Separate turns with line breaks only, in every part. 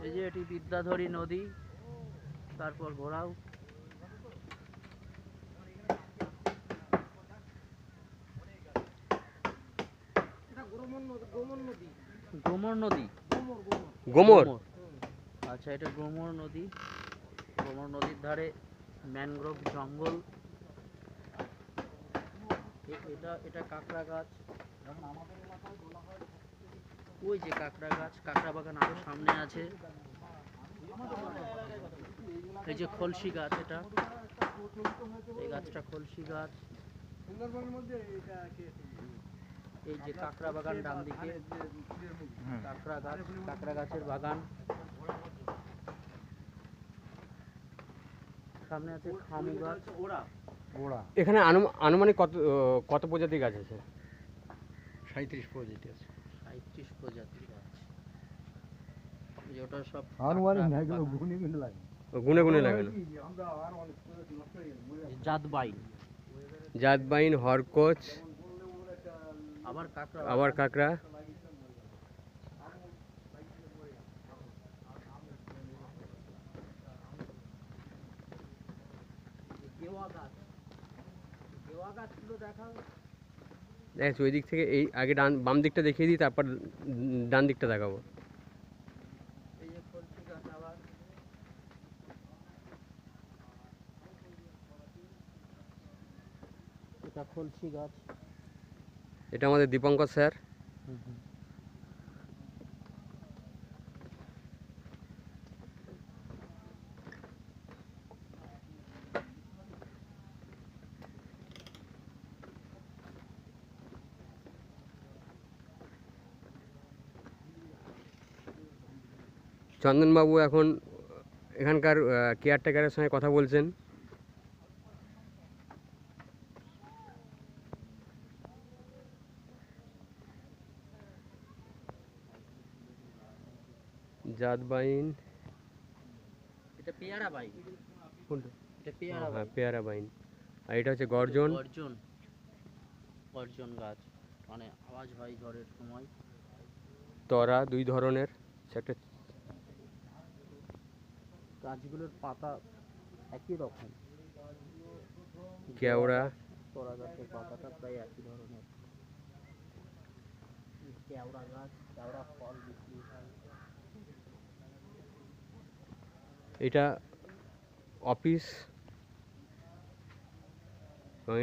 এই যে এটি বিদ্যাধরী নদী, তারপর ঘোরাও। গোমর নদী,
গোমর।
আচ্ছা এটা গোমর নদী। গোমর নদীর ধারে ম্যানগ্রোভ জঙ্গল। এটা এটা কাঁকড়া গাছ। ওই যে কাঁকড়া গাছ, কাঁকড়া বাগান আরো সামনে আছে। এই যে খলসি গাছ, এটা এই গাছটা খলসি গাছ। এই যে কাঁকড়া বাগান ডান দিকে, কাঁকড়া গাছ, কাঁকড়া গাছের বাগান। সামনে আছে খামু গাছ।
এখানে আনুমানিক কত প্রজাতি গাছ আছে?
37 প্রজাতি আছে।
37 প্রজাতির গাছ। ওটা সব
আনুমানিক না, এগুলো গুনে গুনে লাগে।
গুনে গুনে লাগানো।
জাতবাইন,
জাতবাইন, হরকচ,
আবার কাঁকড়া,
আবার কাঁকড়া।
গেওয়া গাছ। গেওয়া গাছগুলো দেখাও।
দেখ ওই দিক থেকে এই আগে বাম দিকটা দেখিয়ে দিই, তারপর ডান দিকটা দেখাবো।
এই যে খলসি গাছ আবার। এটা খলসি গাছ।
এটা আমাদের দীপঙ্কর স্যার। চন্দনবাবু এখন এখানকার কেয়ারটেকারের সঙ্গে কথা বলছেন। জাতবাইন,
এটা পেয়ারা বাইন। এটা পেয়ারা
হ্যাঁ
বাইন।
পেয়ারা বাইন। আর এটা হচ্ছে গর্জন।
গর্জন, গর্জন গাছ, মানে আওয়াজ হয় ঝড়ের সময়।
তরা দুই ধরনের, একটা
গাছগুলোর পাতা একই রকম।
কেওড়া।
তরা গাছের পাতাটা প্রায় একই ধরনের। কেওড়া গাছ, কেওড়া ফল বিক্রি হয়।
এটা অফিস।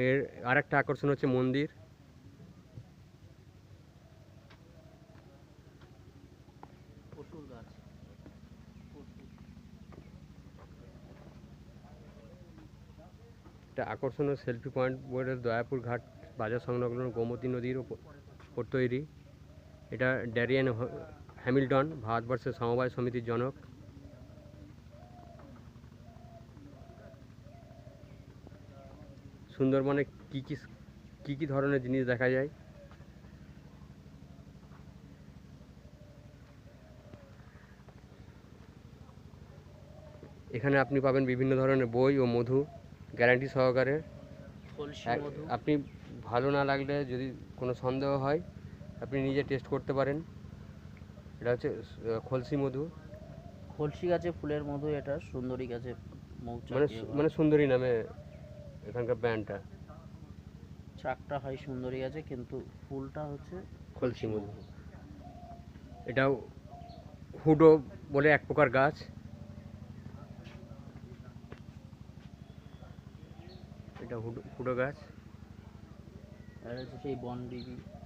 এর আর একটা আকর্ষণ হচ্ছে মন্দির।
পশুর গাছ,
একটা আকর্ষণীয় সেলফি পয়েন্ট বোর্ডের দয়াপুর ঘাট বাজার সংলগ্ন গোমতী নদীর ওপর তৈরি। এটা ড্যারিয়ান হ্যামিল্টন ভারতবর্ষের সমবায় সমিতির জনক। সুন্দরবনে কি কি ধরনের জিনিস দেখা যায়? এখানে আপনি পাবেন বিভিন্ন ধরনের বই ও মধু, গ্যারান্টি সহকারে। আপনি ভালো না লাগলে যদি কোনো সন্দেহ হয় আপনি নিজে টেস্ট করতে পারেন। এটা হচ্ছে খলসি মধু।
খলসি গাছে ফুলের মধু, এটা সুন্দরী গাছে
মানে সুন্দরী নামে এখানকার ব্র্যান্ডটা।
চাকটা হয় সুন্দরী গাছে, কিন্তু ফুলটা হচ্ছে
খলসি মধু। এটাও হুডো বলে এক প্রকার গাছ। এটা হুডো গাছ।
আর হচ্ছে সেই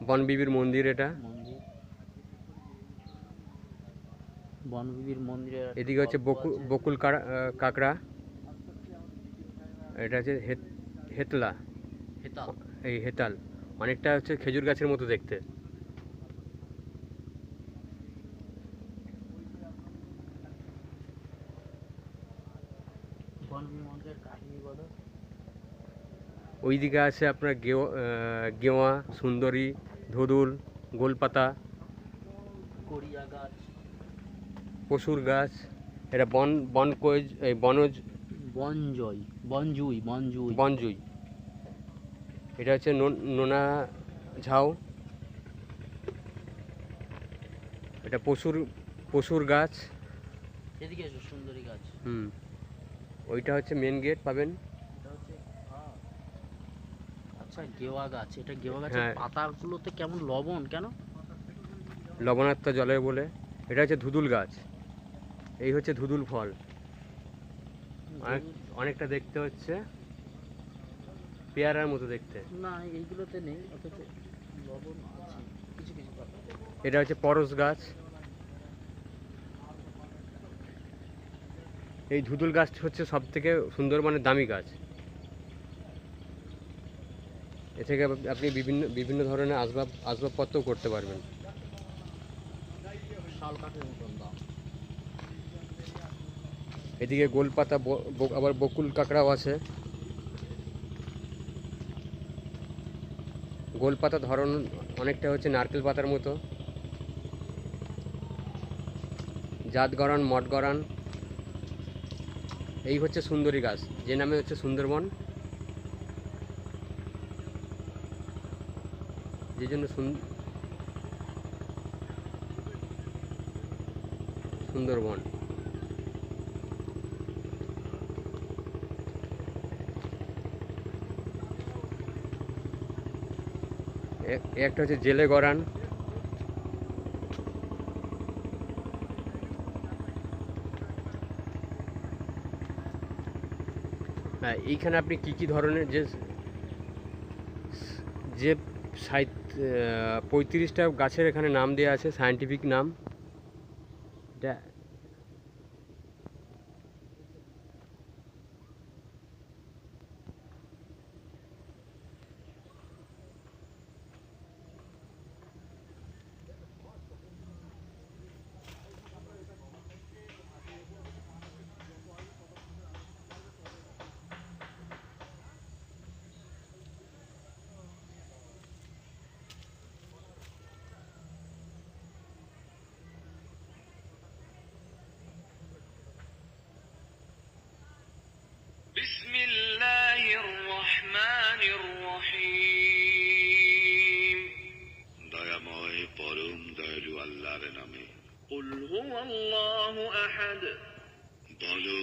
বনবিবির মন্দির। এটা
মন্দির, বনবিবির মন্দিরের।
এদিকে হচ্ছে বকুল কাঁকড়া। এটা হচ্ছে হেতলা, এই হেতাল। অনেকটা হচ্ছে খেজুর গাছের মতো দেখতে। ওইদিকে আছে আপনার গেওয়া, সুন্দরী, ধুদুল, গোলপাতা,
করিয়া গাছ,
পশুর গাছ। এটা বনজুই। এটা হচ্ছে নোনা ঝাউ। এটা পশুর গাছ।
এদিকে এসো, সুন্দরী গাছ।
ওইটা হচ্ছে মেন গেট পাবেন।
এটা হচ্ছে আচ্ছা গেওয়া গাছ। এটা গেওয়া গাছের
হ্যাঁ।
পাতাগুলোতে কেমন লবণ কেন?
লবণাক্ত জলের বলে। এটা হচ্ছে ধুদুল গাছ, এই হচ্ছে ধুদুল ফল। অনেকটা দেখতে হচ্ছে পেয়ারার মতো দেখতে।
না এইগুলোতে নেই, অথচ লবণ আছে কিছু কিছু পাতা।
এটা হচ্ছে পরশ গাছ। এই ধুদুল গাছ হচ্ছে সব থেকে সুন্দরবনের দামি গাছ। এ থেকে আপনি বিভিন্ন ধরনের আসবাবপত্র করতে পারবেন।
শাল কাঠের মতন দাম।
এদিকে গোলপাতা, আবার বকুল কাঁকড়াও আছে। গোলপাতা ধরন অনেকটা হচ্ছে নারকেল পাতার মতো। জাত গরান, মঠ গরান, এই হচ্ছে সুন্দরী গাছ, যে নামে হচ্ছে সুন্দরবন, যে জন্য সুন্দরবন। একটা হচ্ছে জেলে গরান। হ্যাঁ, এইখানে আপনি কি ধরনের যে 35টা গাছের এখানে নাম দেওয়া আছে, সায়েন্টিফিক নাম। এটা
بسم الله الرحمن الرحيم দয়াময় পরম দয়ালু আল্লাহর নামে। কুল হুয়াল্লাহু আহাদ, বলো